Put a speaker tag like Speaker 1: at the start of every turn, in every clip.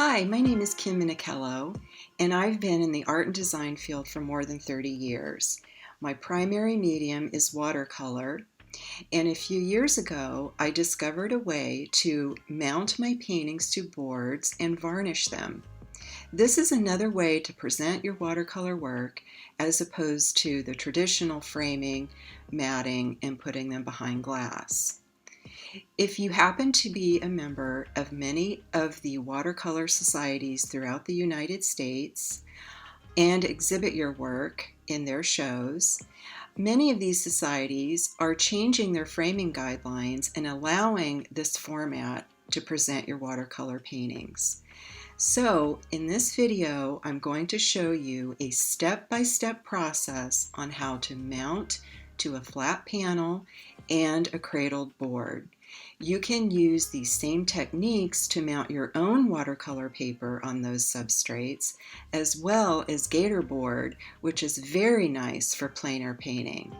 Speaker 1: Hi, my name is Kim Minicello, and I've been in the art and design field for more than 30 years. My primary medium is watercolor, and a few years ago, I discovered a way to mount my paintings to boards and varnish them. This is another way to present your watercolor work as opposed to the traditional framing, matting, and putting them behind glass. If you happen to be a member of many of the watercolor societies throughout the United States and exhibit your work in their shows, many of these societies are changing their framing guidelines and allowing this format to present your watercolor paintings. So in this video, I'm going to show you a step-by-step process on how to mount to a flat panel and a cradled board. You can use these same techniques to mount your own watercolor paper on those substrates, as well as gator board, which is very nice for plein air painting.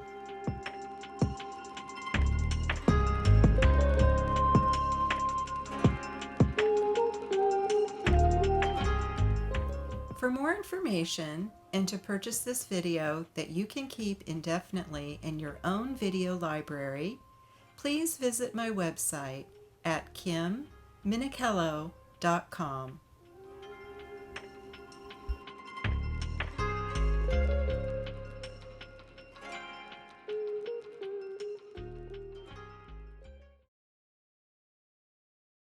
Speaker 1: For more information and to purchase this video that you can keep indefinitely in your own video library, please visit my website at kimminicello.com.